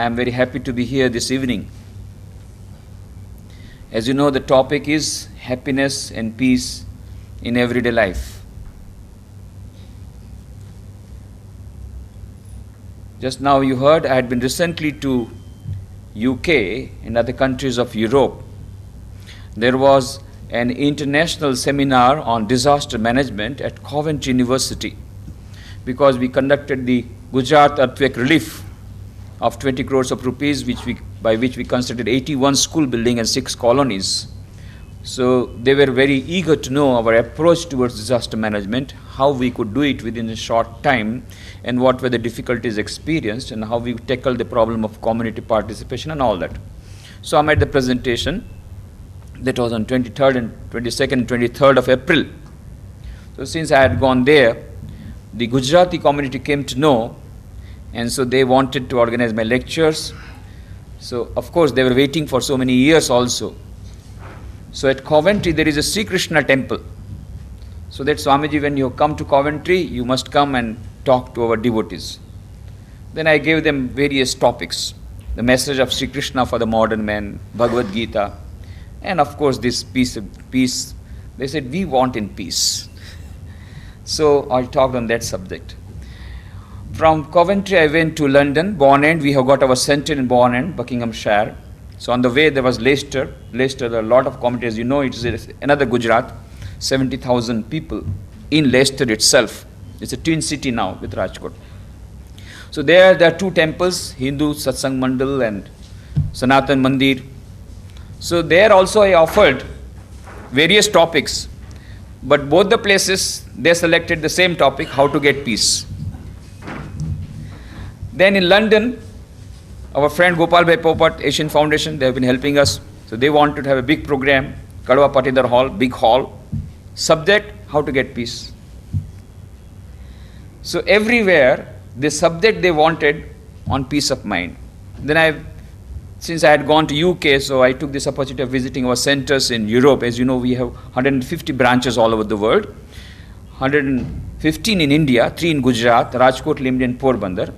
I am very happy to be here this evening. As you know, the topic is happiness and peace in everyday life. Just now you heard I had been recently to UK and other countries of Europe. There was an international seminar on disaster management at Coventry University because we conducted the Gujarat earthquake relief of 20 crores of rupees, by which we constructed 81 school buildings and 6 colonies. So they were very eager to know our approach towards disaster management, how we could do it within a short time, and what were the difficulties experienced, and how we tackled the problem of community participation and all that. So I made the presentation. That was on 23rd and 22nd and 23rd of April. So since I had gone there, the Gujarati community came to know, and so they wanted to organize my lectures. So of course they were waiting for so many years also. So at Coventry there is a Sri Krishna temple. So that Swamiji, when you come to Coventry, you must come and talk to our devotees. Then I gave them various topics. The message of Sri Krishna for the modern man, Bhagavad Gita, and of course this peace. They said, we want in peace. So I talked on that subject. From Coventry I went to London, Bourne End. We have got our center in Bourne End, Buckinghamshire. So on the way there was Leicester. Leicester, there are a lot of communities. You know, it is another Gujarat, 70,000 people in Leicester itself. It's a twin city now with Rajkot. So there are 2 temples, Hindu Satsang Mandal and Sanatan Mandir. So there also I offered various topics, but both the places they selected the same topic, how to get peace. Then in London, our friend Gopal Bhai Popat, Asian Foundation, they have been helping us. So they wanted to have a big program, Kadwa Patidar Hall, big hall. Subject, how to get peace. So everywhere, the subject they wanted on peace of mind. Then since I had gone to UK, so I took this opportunity of visiting our centers in Europe. As you know, we have 150 branches all over the world. 115 in India, 3 in Gujarat, Rajkot, Limdi and Porbandar.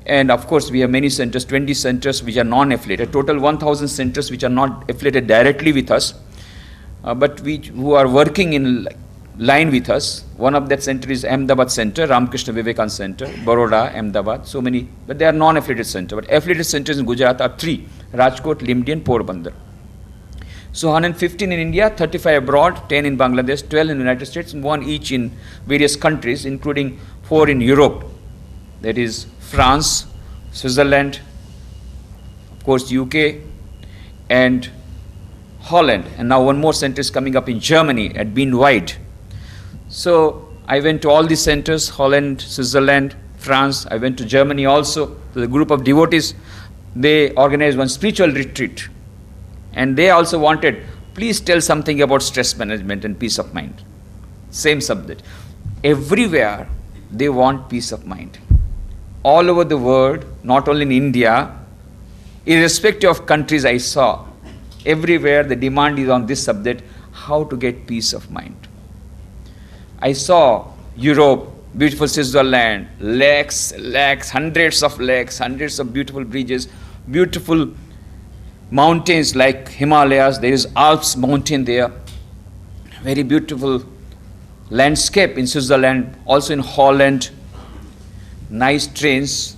And of course, we have many centers, 20 centers which are non-affiliated. Total 1,000 centers which are not affiliated directly with us, but who are working in line with us. One of that center is Ahmedabad Center, Ramakrishna Vivekananda Center, Baroda, Ahmedabad, so many, but they are non-affiliated centers. But affiliated centers in Gujarat are 3, Rajkot, Limdi and Porbandar. So 115 in India, 35 abroad, 10 in Bangladesh, 12 in the United States, and 1 each in various countries, including 4 in Europe. That is France, Switzerland, of course UK, and Holland. And now one more center is coming up in Germany at Bienweide. So I went to all these centers, Holland, Switzerland, France. I went to Germany also. So the group of devotees, they organized one spiritual retreat. And they also wanted, please tell something about stress management and peace of mind. Same subject. Everywhere they want peace of mind. All over the world, not only in India, irrespective of countries I saw, everywhere the demand is on this subject, how to get peace of mind. I saw Europe, beautiful Switzerland, lakes, hundreds of lakes, hundreds of beautiful bridges, beautiful mountains like Himalayas. There is Alps mountain there, very beautiful landscape in Switzerland, also in Holland. Nice trains,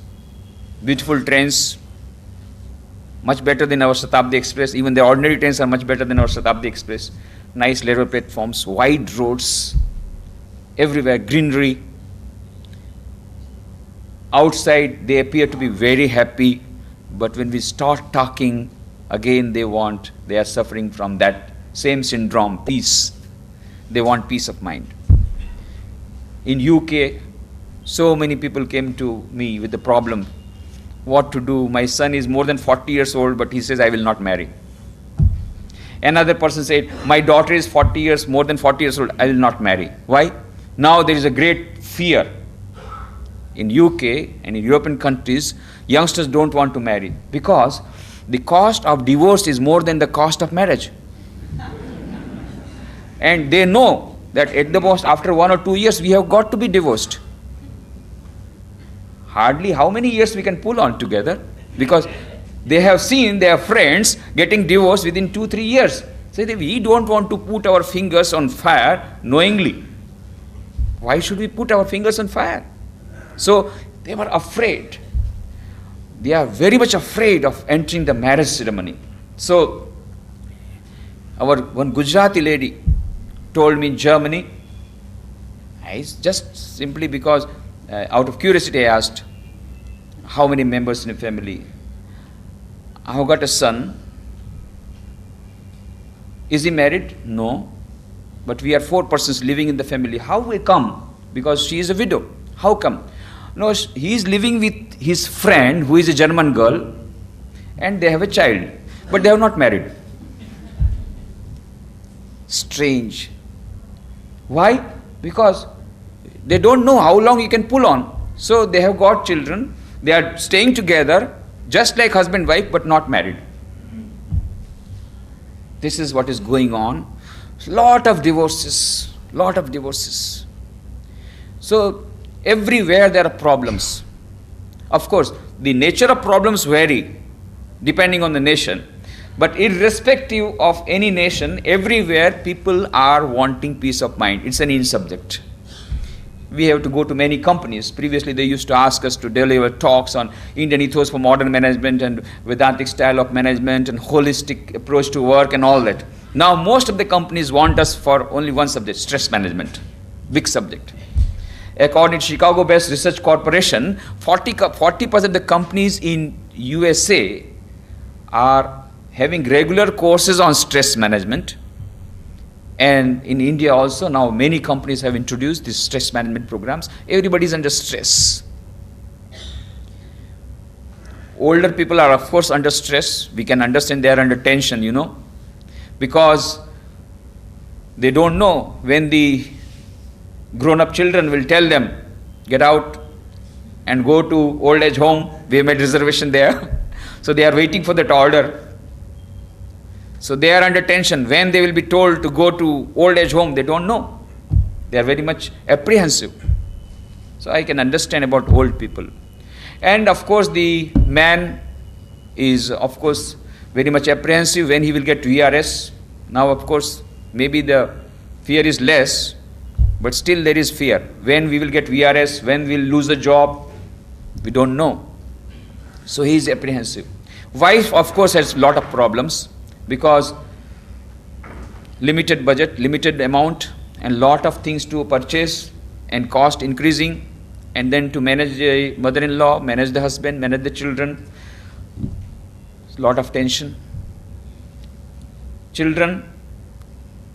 beautiful trains, much better than our Shatabdi Express. Even the ordinary trains are much better than our Shatabdi Express. Nice level platforms, wide roads, everywhere greenery. Outside they appear to be very happy, but when we start talking, again they are suffering from that same syndrome, peace. They want peace of mind. In UK, so many people came to me with the problem, what to do. My son is more than 40 years old, but he says, I will not marry. Another person said, my daughter is more than 40 years old, I will not marry. Why? Now there is a great fear. In UK and in European countries, youngsters don't want to marry because the cost of divorce is more than the cost of marriage. And they know that at the most, after 1 or 2 years, we have got to be divorced. Hardly how many years we can pull on together. Because they have seen their friends getting divorced within 2-3 years. So we don't want to put our fingers on fire knowingly. Why should we put our fingers on fire? So they were afraid. They are very much afraid of entering the marriage ceremony. So our one Gujarati lady told me in Germany, it's just simply because out of curiosity I asked, how many members in a family? I have got a son. Is he married? No. But we are 4 persons living in the family. How will come? Because she is a widow. How come? No, he is living with his friend who is a German girl and they have a child. But they are not married. Strange. Why? Because they don't know how long you can pull on. So they have got children. They are staying together just like husband and wife but not married. This is what is going on. Lot of divorces. So everywhere there are problems. Of course, the nature of problems vary depending on the nation. But irrespective of any nation, everywhere people are wanting peace of mind. It's an in subject. We have to go to many companies. Previously they used to ask us to deliver talks on Indian ethos for modern management and Vedantic style of management and holistic approach to work and all that. Now most of the companies want us for only one subject, stress management. Big subject. According to Chicago-based Research Corporation, 40% of the companies in USA are having regular courses on stress management. And in India also, now many companies have introduced these stress management programs. Everybody is under stress. Older people are of course under stress. We can understand they are under tension, because they don't know when the grown-up children will tell them, get out and go to old age home. We have made reservation there. So they are waiting for that order. So they are under tension. When they will be told to go to old age home, they don't know. They are very much apprehensive. So I can understand about old people. And of course the man is of course very much apprehensive when he will get VRS. Now of course maybe the fear is less, but still there is fear. When we will get VRS, when we will lose a job, we don't know. So he is apprehensive. Wife of course has a lot of problems because limited budget, limited amount and lot of things to purchase and cost increasing, and then to manage the mother-in-law, manage the husband, manage the children. Lot of tension. Children,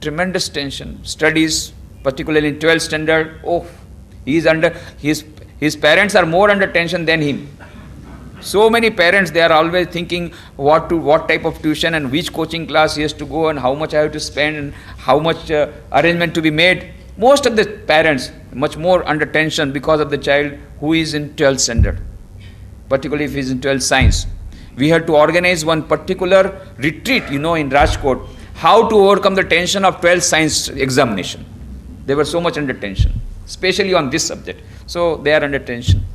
tremendous tension. Studies, particularly in 12th standard, his parents are more under tension than him. So many parents, they are always thinking what type of tuition and which coaching class he has to go and how much I have to spend and how much arrangement to be made. Most of the parents much more under tension because of the child who is in 12th standard, particularly if he is in 12th science. We had to organize one particular retreat, in Rajkot, how to overcome the tension of 12th science examination. They were so much under tension, especially on this subject. So they are under tension.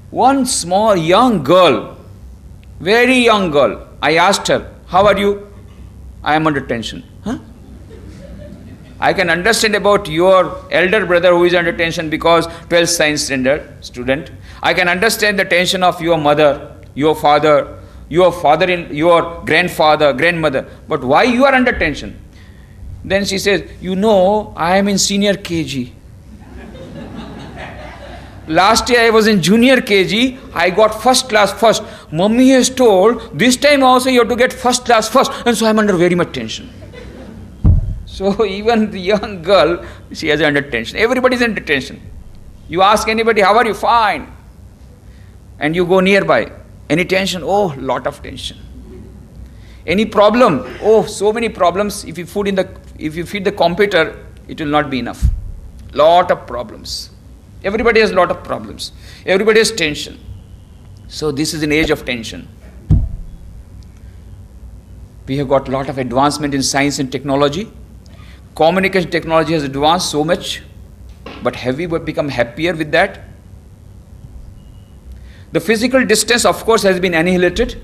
One small young girl, very young girl, I asked her, how are you? I am under tension. Huh? I can understand about your elder brother who is under tension because 12th science standard student. I can understand the tension of your mother, your father, your grandfather, grandmother. But why you are under tension? Then she says, I am in senior KG. Last year I was in junior KG, I got first class first. Mummy has told, this time also you have to get first class first. And so I am under very much tension. So even the young girl, she has under tension. Everybody is under tension. You ask anybody, how are you? Fine. And you go nearby. Any tension? Oh, lot of tension. Any problem? Oh, so many problems. If you feed the computer, it will not be enough. Lot of problems. Everybody has a lot of problems. Everybody has tension. So this is an age of tension. We have got a lot of advancement in science and technology. Communication technology has advanced so much, but have we become happier with that? The physical distance, of course, has been annihilated.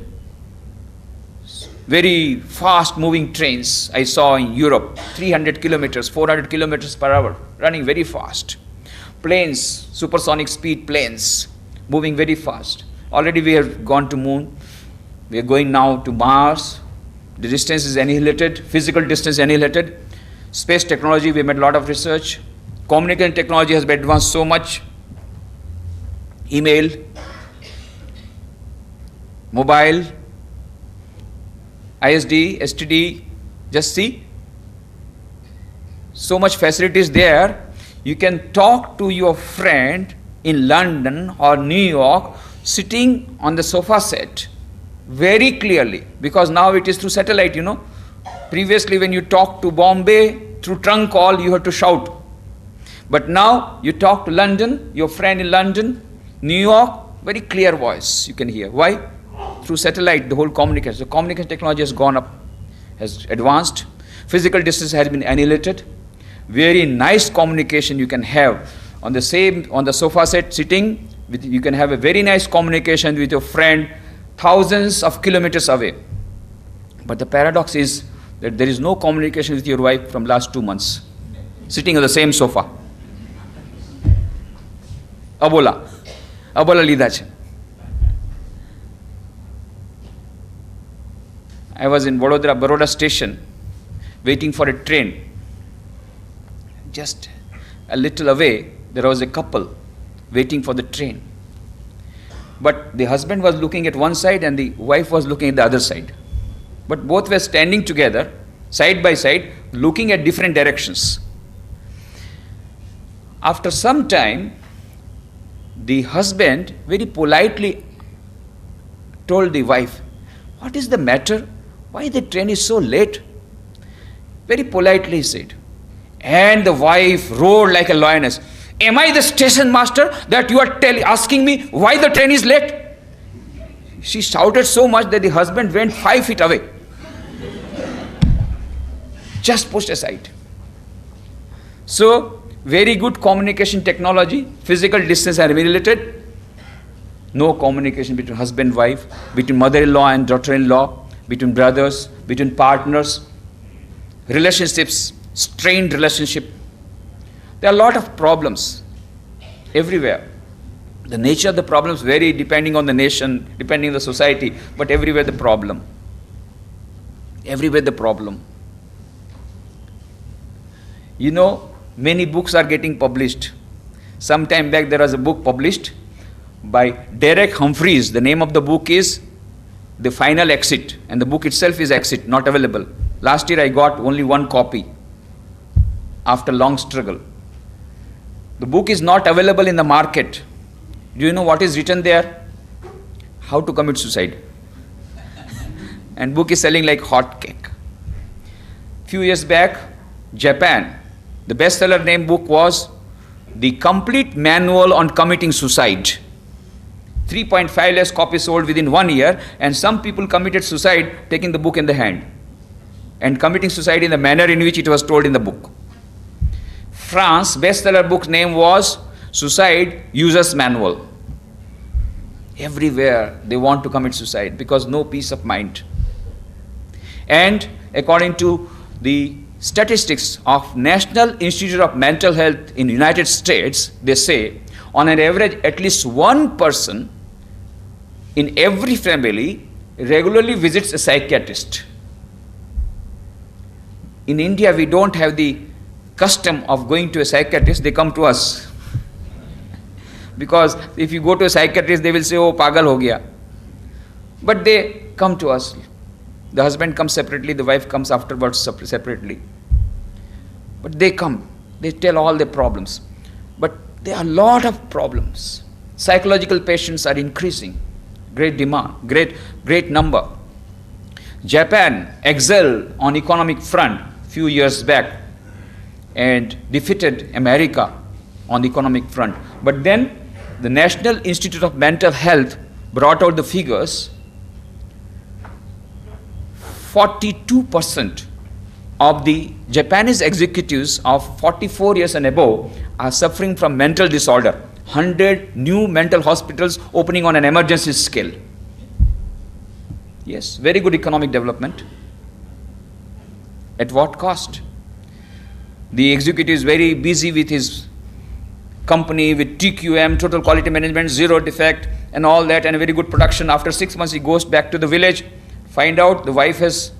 Very fast moving trains I saw in Europe, 300 kilometers, 400 kilometers per hour, running very fast. Planes, supersonic speed planes, moving very fast. Already we have gone to moon. We are going now to Mars. The distance is annihilated, physical distance annihilated. Space technology, we made a lot of research. Communication technology has been advanced so much. Email, mobile, ISD, STD, just see. So much facilities there. You can talk to your friend in London or New York sitting on the sofa set very clearly, because now it is through satellite, you know. Previously when you talk to Bombay through trunk call, you had to shout. But now you talk to London, your friend in London, New York, very clear voice you can hear. Why? Through satellite, the whole communication. So communication technology has gone up, has advanced. Physical distance has been annihilated. Very nice communication you can have on the sofa set sitting. You can have a very nice communication with your friend thousands of kilometers away. But the paradox is that there is no communication with your wife from last 2 months, sitting on the same sofa. Abola લીધા છે. I was in Baroda station waiting for a train. Just a little away, there was a couple waiting for the train. But the husband was looking at one side and the wife was looking at the other side. But both were standing together, side by side, looking at different directions. After some time, the husband very politely told the wife, "What is the matter? Why the train is so late?" Very politely he said. And the wife roared like a lioness, "Am I the station master that you are asking me why the train is late?" She shouted so much that the husband went 5 feet away. Just pushed aside. So, very good communication technology, physical distance are annihilated. No communication between husband and wife, between mother-in-law and daughter-in-law, between brothers, between partners, relationships, strained relationship. There are a lot of problems everywhere. The nature of the problems vary depending on the nation, depending on the society, but everywhere the problem. Everywhere the problem. You know, many books are getting published. Some time back there was a book published by Derek Humphreys. The name of the book is The Final Exit, and the book itself is Exit, not available. Last year I got only one copy after long struggle. The book is not available in the market. Do you know what is written there? How to commit suicide. And book is selling like hot cake. Few years back, Japan, the bestseller name book was The Complete Manual on Committing Suicide. 3.5 lakhs copies sold within 1 year, and some people committed suicide taking the book in the hand and committing suicide in the manner in which it was told in the book. France, bestseller book's name was Suicide User's Manual. Everywhere they want to commit suicide because no peace of mind. And according to the statistics of National Institute of Mental Health in the United States, they say on an average at least one person in every family regularly visits a psychiatrist. In India, we don't have the custom of going to a psychiatrist, they come to us. Because if you go to a psychiatrist, they will say, "Oh, pagal ho gaya." But they come to us. The husband comes separately, the wife comes afterwards separately. But they come, they tell all their problems. But there are a lot of problems. Psychological patients are increasing. Great demand, great number. Japan excelled on economic front few years back and defeated America on the economic front. But then the National Institute of Mental Health brought out the figures. 42% of the Japanese executives of 44 years and above are suffering from mental disorder. 100 new mental hospitals opening on an emergency scale. Yes, very good economic development. At what cost? The executive is very busy with his company, with TQM, total quality management, zero defect, and all that, and a very good production. After 6 months, he goes back to the village, find out the wife has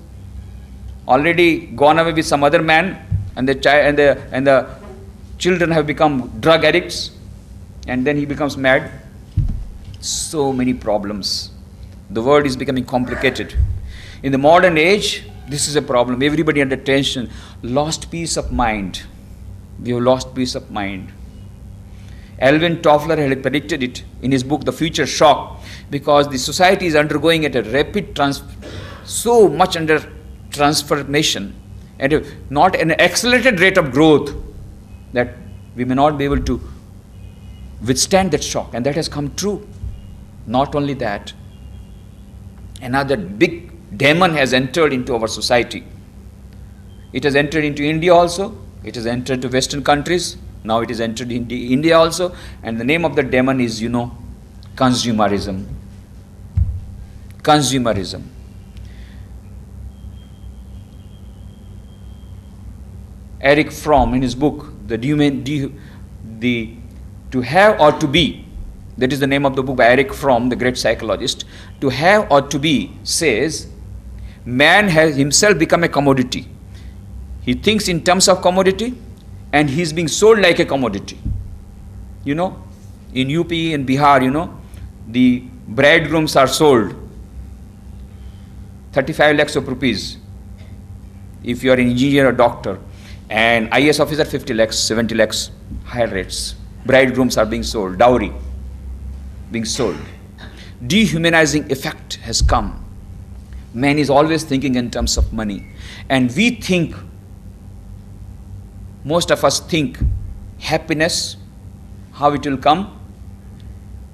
already gone away with some other man, and the children have become drug addicts, and then he becomes mad. So many problems. The world is becoming complicated. In the modern age, this is a problem. Everybody under tension. Lost peace of mind. We have lost peace of mind. Alvin Toffler had predicted it in his book, The Future Shock, because the society is undergoing at a rapid so much under transformation, and not an accelerated rate of growth, that we may not be able to withstand that shock. And that has come true. Not only that, another big demon has entered into our society. It has entered into India also. It has entered to Western countries. Now it is entered into India also. And the name of the demon is, consumerism. Consumerism. Erich Fromm, in his book, To Have or To Be, that is the name of the book by Erich Fromm, the great psychologist. To have or to be says, man has himself become a commodity. He thinks in terms of commodity, and he is being sold like a commodity. In UP and Bihar, the bridegrooms are sold 35 lakhs of rupees if you are an engineer or doctor, and IS officer 50 lakhs, 70 lakhs, higher rates. Bridegrooms are being sold, dowry being sold. Dehumanizing effect has come. Man is always thinking in terms of money. And we think, most of us think, happiness, how it will come?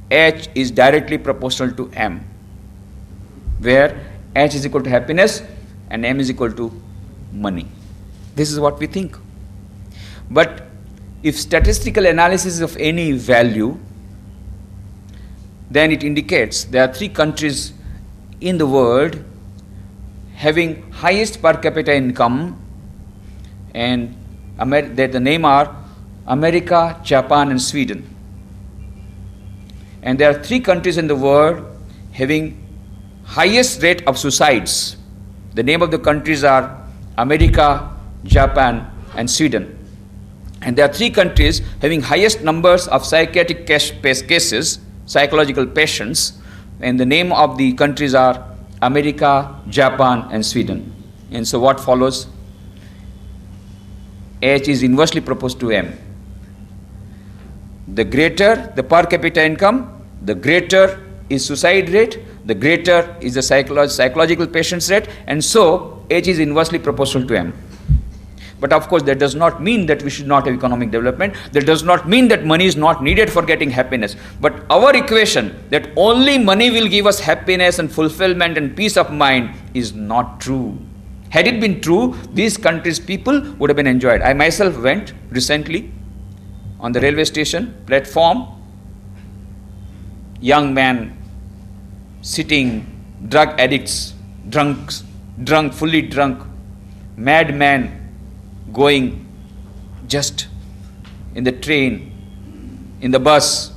H is directly proportional to M, where H is equal to happiness and M is equal to money. This is what we think. But if statistical analysis is of any value, then it indicates there are 3 countries in the world having highest per capita income, and that the name are America, Japan, and Sweden. And there are 3 countries in the world having highest rate of suicides. The name of the countries are America, Japan, and Sweden. And there are 3 countries having highest numbers of psychiatric cases, psychological patients, and the name of the countries are America, Japan, and Sweden. And so what follows? H is inversely proportional to M. The greater the per capita income, the greater is suicide rate, the greater is the psychological patient's rate, and so H is inversely proportional to M. But of course, that does not mean that we should not have economic development. That does not mean that money is not needed for getting happiness. But our equation that only money will give us happiness and fulfillment and peace of mind is not true. Had it been true, these countries' people would have been enjoyed. I myself went recently on the railway station platform, young man sitting, drug addicts, drunk, fully drunk, madman going just in the train, in the bus,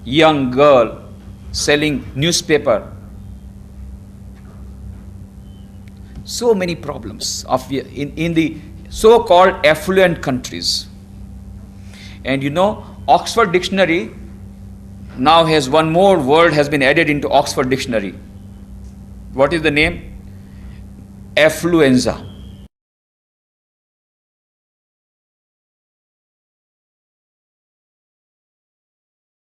young girl selling newspaper. So many problems in the so-called affluent countries. And Oxford Dictionary now has one more word has been added into Oxford Dictionary. What is the name? Affluenza.